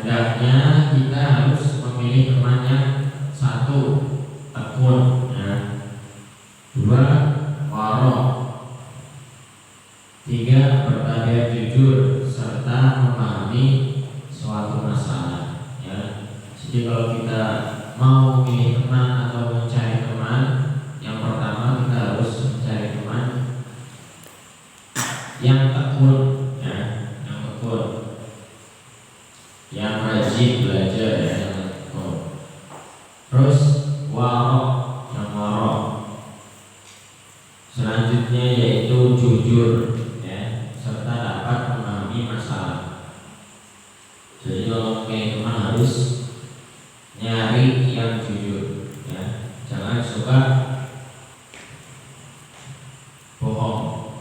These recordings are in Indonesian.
Hendaknya kita harus memilih teman yang satu tekun, ya. 2. Warok. 3. Bertabiat jujur serta memahami suatu masalah, ya. Jadi kalau kita mau memilih teman atau mencari teman, yang pertama kita harus mencari teman yang tekun, ya, yang tekun, yang rajin belajar, ya, yang tekun. Terus warok, yang warok. Selanjutnya yaitu jujur, ya, serta dapat memahami masalah. Jadi kalau memilih teman harus nyari yang jujur, ya. Jangan suka bohong.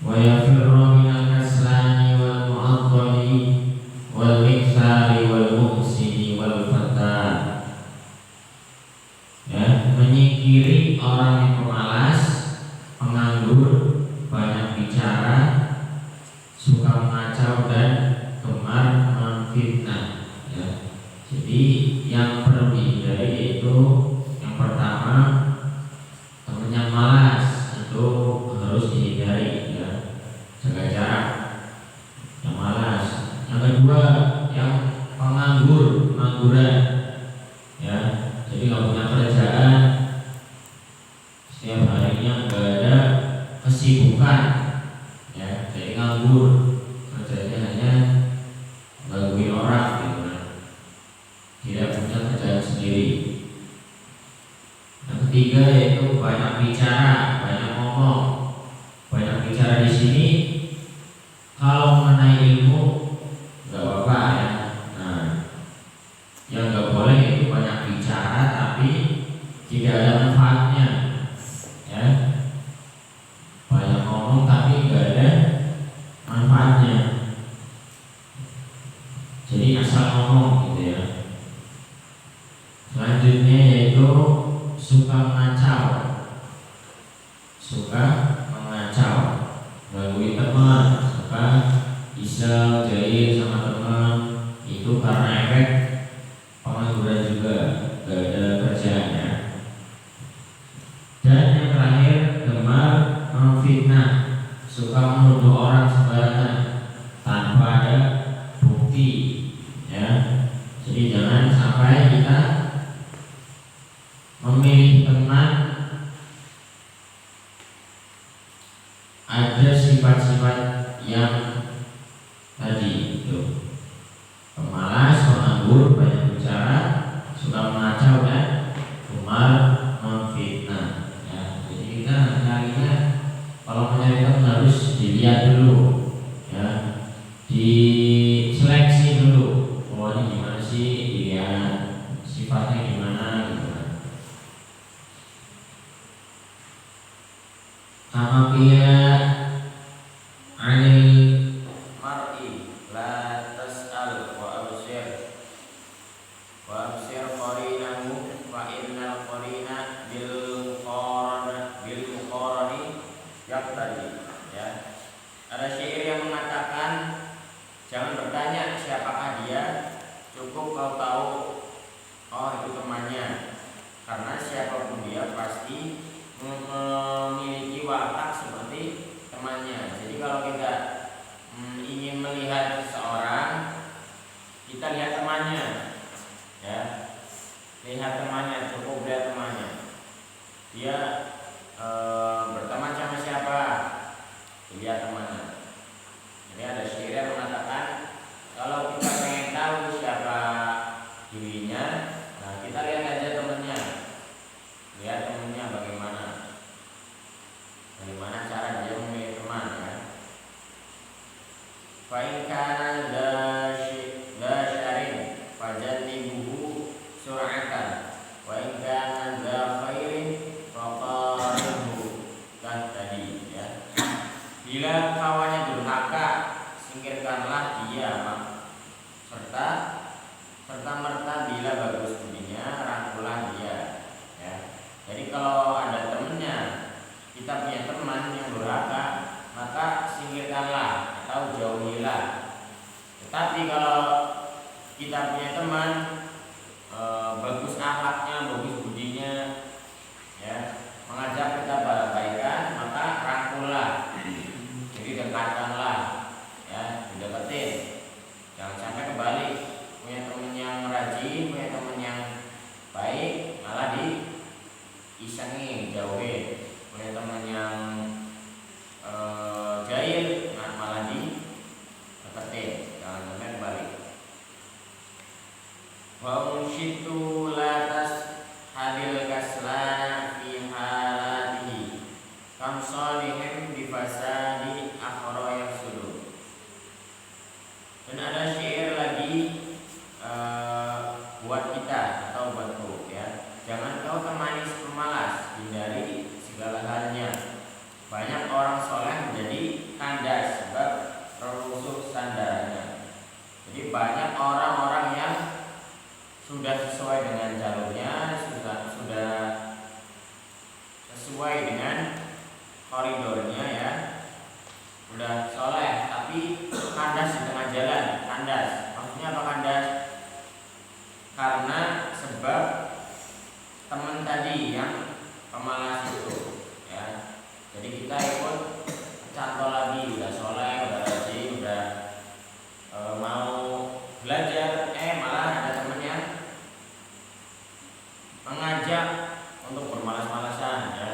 Wa yafirru minal kaslani wal mu'attali wal miksari wal muhsini wal fatan. Ya, menyingkiri orang yang pemalas, penganggur, banyak bicara, suka mengacau dan gemar memfitnah, ya. Jadi yang perlu dihindari yaitu yang pertama teman yang malas, itu harus dihindari, ya. Jaga jarak. Yang malas. Yang kedua yang pengangguran, ya. Jadi kalau punya kerjaan setiap harinya nggak ada kesibukan, ya, jadi nganggur, kerjanya hanya gangguin orang, gitu kan. Tidak punya kerjaan sendiri. Yang ketiga yaitu banyak bicara, banyak ngomong. Banyak bicara di sini kalau mengenai ilmu nggak apa-apa, ya. Nah, yang nggak boleh itu banyak bicara tapi tidak ada manfaatnya, ya. Banyak ngomong tapi nggak ada manfaatnya. Jadi asal ngomong, gitu, ya. Selanjutnya yaitu suka mengacau, gangguin teman, suka iseng jahil sama teman, itu karena efek pengangguran juga, gak ada kerjaannya. Dan yang terakhir gemar memfitnah, suka menuduh orang sembarangan tanpa ada bukti, ya. Jadi jangan sampai kita memilih teman ada sifat-sifat yang tadi itu: pemalas, penganggur, banyak bicara, suka mengacau dan gemar memfitnah, ya. Jadi kita nyarinya, kalau mencari teman harus dilihat dulu, ya, diseleksi dulu. Oh, ini gimana sih dia, sifatnya gimana, gitu kan. Sama dia anil mar'i la tas'al wa absir qarinahu fa innal qarina bil muqarani yaqtadi, ya. Ada syair yang mengatakan jangan bertanya siapakah dia, cukup kau tahu oh itu temannya, karena siapapun dia pasti memiliki watak seperti temannya. Jadi kalau kita ingin melihat seseorang, kita lihat temannya, ya. Lihat temannya, cukup lihat temannya. Dia berteman sama siapa, lihat temannya. Jadi ada syair yang mengatakan kalau kita pengen tahu siapa dirinya, nah kita lihat aja temannya. Lihat temannya bagaimana cara dia memilih teman, ya. Fa in kana dza syarin fajanibuhu sur'atan wa in kana dza khairin faqarihu teman bagus akhlaknya, bagus budinya, ya, mengajak kita pada kebaikan, maka rangkullah, jadi dekatkanlah, ya, dideketin. Jangan sampai kebalik, punya teman yang rajin, punya teman yang baik, malah diisengin, dijauhin. Punya teman yang jahil, malah dideketin. Jangan sampai kebalik. Wa unshitu la hadil kaslana fi halatihi kam salihin bi fasadi akhra yafsudu. Dan ada syair lagi buat kita atau buatku, ya. Jangan kau temani pemalas, hindari segala halnya. Banyak orang soleh menjadi kandas sebab terusuk sandarannya. Jadi banyak orang-orang yang sudah sesuai dengan jalurnya, sudah sesuai dengan koridornya, ya, sudah soleh, tapi kandas di tengah jalan. Kandas, maksudnya apa kandas? Karena sebab teman tadi yang pemalas itu, ya. Jadi kita ikut cantol lagi, udah soleh, udah rajin, udah mau belajar, malah ada teman yang mengajak untuk bermalas-malasan, ya,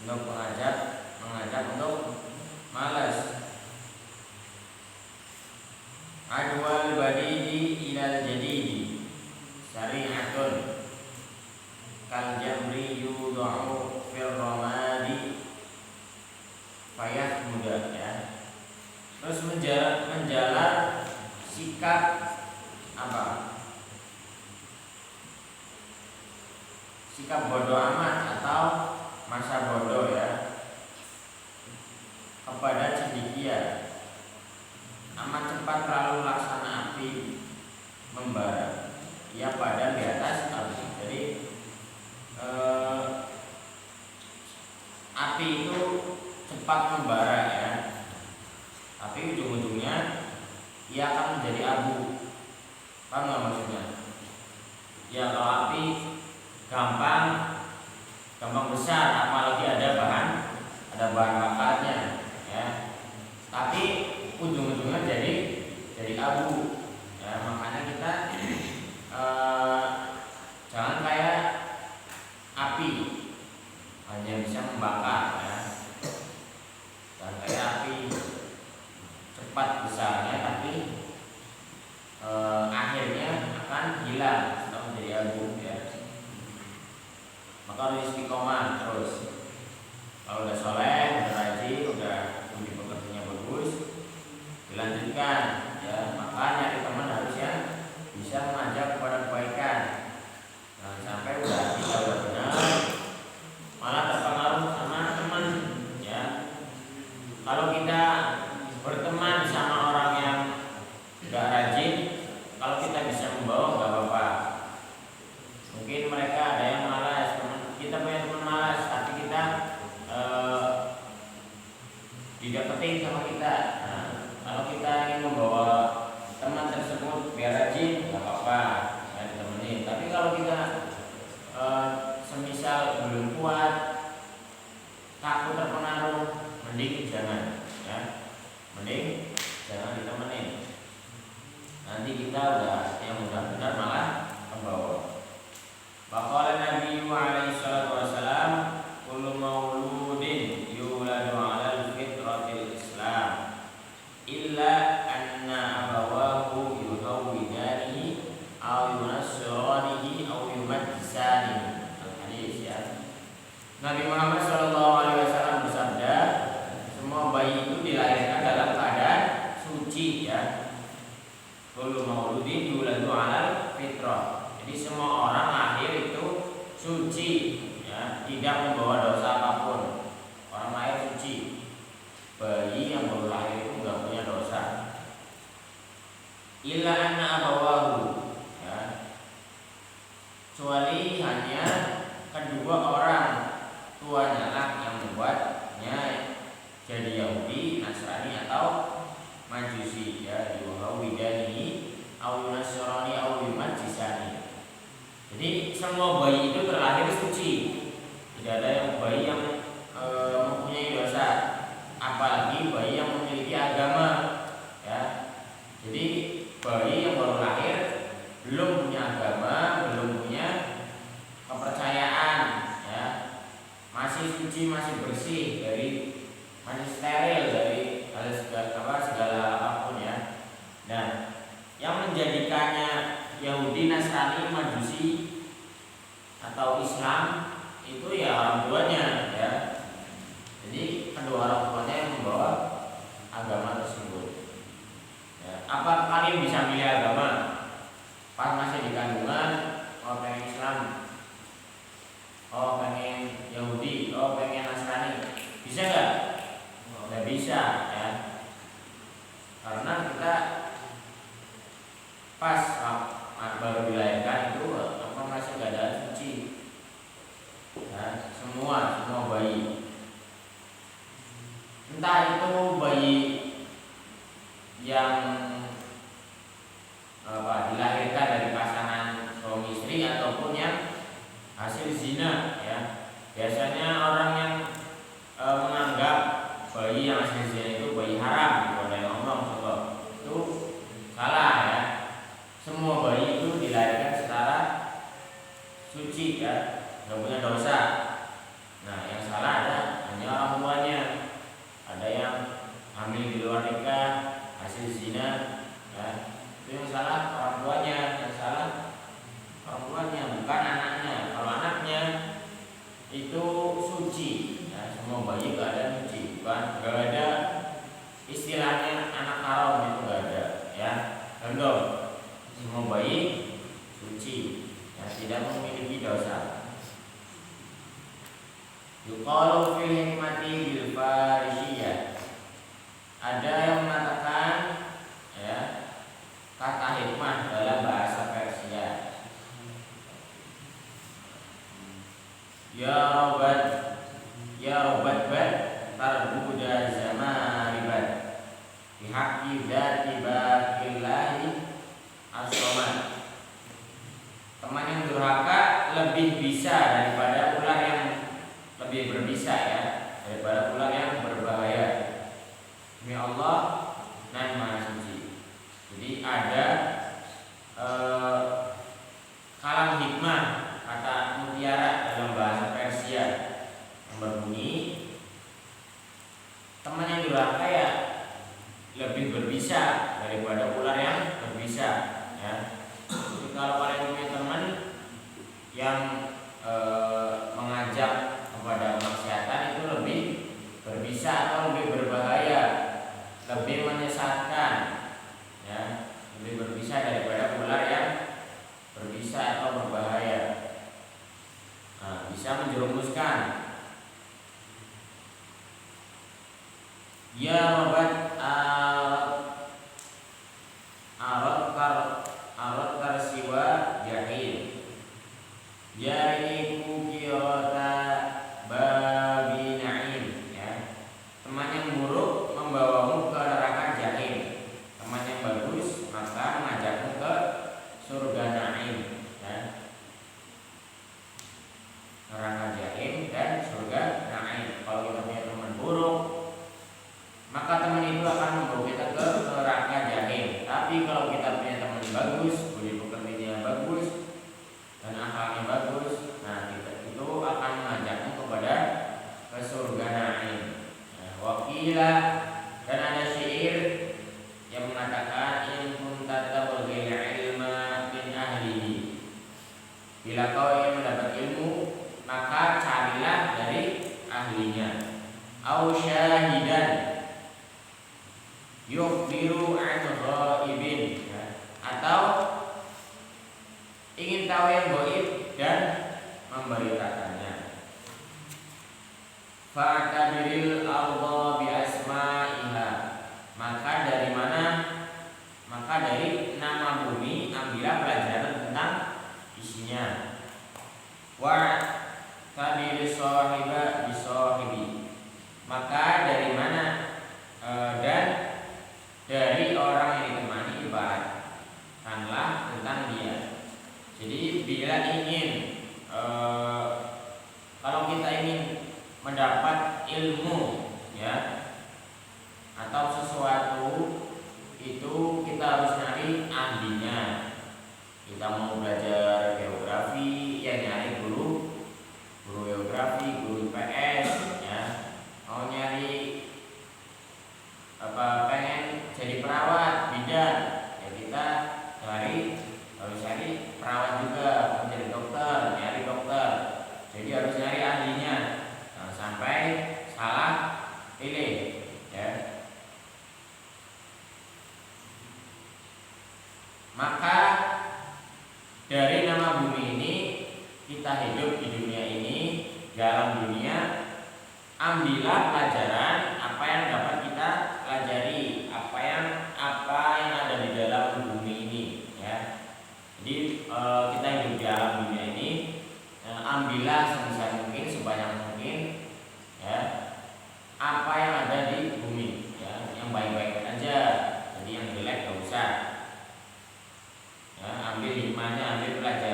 untuk mengajak untuk malas. Adwal badidi ilal jadidi syari'atun kal jamri yudha'u fil ramadi payah muda, ya. Terus menjalar sikap apa? Sikap bodoh amat atau masa bodoh, ya, kepada cendekia. Amat cepat lalu laksana api membara, ia padam di atas api. Jadi api itu cepat membara, ya, tapi ujung-ujungnya ia akan menjadi abu. Paham nggak maksudnya? Ya, kalau api gampang besar, apalagi ada bahan bakarnya, ya. Tapi ujung-ujungnya jadi abu, ya. Makanya kita jangan kayak api hanya bisa membakar, ya. Jangan kayak api cepat besarnya, tapi akhirnya akan hilang atau menjadi abu, ya. Maka harus istiqomah terus. Kalau udah soleh, udah rajin, udah budi pekertinya bagus, dilanjutkan, ya. Maka nyari teman harus yang bisa mengajak kepada kebaikan. Jangan sampai kita udah benar, malah terpengaruh sama teman, ya. Kalau kita berteman sama orang yang gak rajin, kalau kita bisa membawa gak apa-apa. Mungkin mereka ada yang malas, kita punya teman malas, tapi kita didapetin sama kita. Nah, kalau kita ingin membawa teman tersebut biar rajin, nggak apa-apa, ya, ditemenin. Tapi kalau kita semisal belum kuat, takut terpengaruh, mending jangan, ya. Mending jangan ditemenin. Nanti kita yang benar malah membawa. Faqala Nabi alaihi salatu wasalam, kullu mauludin yuladu 'alal fitratil Islam illa anna abawahu yuhawwidanihi aw yunassiranihi aw yumajjisanihi. Al-hadis, ya. Nabi Muhammad sallallahu alaihi wasallam bersabda, semua bayi itu dilahirkan dalam keadaan suci, ya. Kullu mauludin yuladu 'alal fitrah. Jadi semua orang lahir itu suci, ya, tidak membawa dosa apapun. Orang lahir suci. Bayi yang baru lahir itu nggak punya dosa. Illa anna abawahu, ya, kecuali hanya kedua orang tuanya lah yang membuatnya jadi Yahudi, Nasrani atau Majusi, ya, yuhawidani au nasrani au semua bayi itu terlahir suci. Tidak ada yang bayi yang mempunyai dosa, apalagi bayi yang memiliki agama, ya. Jadi bayi yang baru lahir belum punya agama, belum punya kepercayaan, ya, masih suci, masih bersih masih steril dari segala apapun, ya. Nah, yang menjadikannya Yahudi, Nasrani, Majusi atau Islam itu ya orang tuanya, ya. Jadi kedua orang tuanya yang membawa agama tersebut. Ya. Apa kalian bisa milih agama? Pas masih di kandungan, oh pengen Islam, oh pengen Yahudi, oh pengen Nasrani, bisa nggak? Nggak bisa, ya. Karena kita pas baru dilahirkan itu masih keadaan suci, ya, semua bayi, entah itu bayi yang dilahirkan dari pasangan suami istri ataupun yang hasil zina, ya. Biasanya orang yang menganggap bayi yang hasil zina itu bayi haram, ada yang ngomong itu salah, ya. Semua bayi itu dilahirkan secara suci, ya, nggak punya dosa. Nah, yang salah hanya orang tuanya. Ada yang hamil di luar nikah, hasil zina, ya. Itu yang salah orang tuanya, yang salah orang tuanya, bukan anaknya. Kalau anaknya itu suci, ya, semua bayi keadaan suci, bukan nggak ada istilahnya anak haram, itu nggak ada, ya. Contoh, semua bayi suci, ya, tidak memiliki dosa. Yuqalu fil hikmati bil farisiyah. Ada yang mengatakan, ya, kata hikmah dalam bahasa Persia. Ya robat bad tarbuda zamaribat bihaqqi dzati baqillahi as-somad. Teman yang durhaka lebih bisa daripada ular yang lebih berbisa, ya, daripada ular yang berbahaya. Demi Allah nan Maha Suci. Jadi ada kalam hikmah kata mutiara dalam bahasa Persia yang berbunyi, teman yang durhaka ya lebih berbisa daripada ular yang berbisa, ya. Jadi kalau kalian punya teman yang mengajak kepada kemaksiatan itu lebih berbisa atau lebih berbahaya, lebih menyesatkan, ya, lebih berbisa daripada ular yang berbisa atau berbahaya. Nah, bisa menjerumuskan. Ya robat arot karsiwa jahil. Ya ini kukirota babi na'im, ya. Teman yang buruk membawamu ke neraka jahil. Teman yang bagus maka mengajakmu ke surga na'im, ya. Neraka jahil dan surga na'im. Kalau kita punya teman buruk, maka teman itu akan membawa kita ke neraka jahil. Tapi kalau kita punya teman bagus, budi pekertinya bagus dan akhlaknya bagus, nah kita itu akan mengajakmu kepada ke surga na'im. Nah, wakila, dan ada syair yang mengatakan in kunta tabghil ilma min ahlihi. Bila kau ingin mendapat ilmu, maka carilah dari ahlinya. Au syahidan yukhbiru an ghaibin, ya. Atau ingin tahu yang gaib dan memberitakannya. Fa'tabiril arda bi asma'iha. Maka dari mana? Maka dari nama bumi ambillah pelajaran tentang isinya. Wa tabir sahiba bi sahibi. Maka dari mana? Dan dari orang yang ditemani ibaratkanlah tentang dia. Jadi bila ingin kalau kita ingin mendapat ilmu, ya, atau sesuatu itu kita harus nyari ahlinya. Kita mau belajar geografi, ya nyari guru geografi, guru IPS, ya. Mau nyari pengen jadi perawat bidan, ya kita harus cari perawat juga. Mau jadi dokter, nyari dokter. Jadi harus nyari ahlinya, jangan sampai salah pilih, ya. Maka dari nama bumi ini, kita hidup di dunia ini, dalam dunia, ambillah pelajaran apa yang dapat kita pelajari, apa yang ada di dalam bumi ini, ya. Jadi kita hidup di alam dunia ini, ambillah sebisa mungkin, sebanyak mungkin, ya, apa yang ada di bumi, ya, yang baik-baik aja. Jadi yang jelek gak usah. Ya, ambil hikmahnya, ambil pelajaran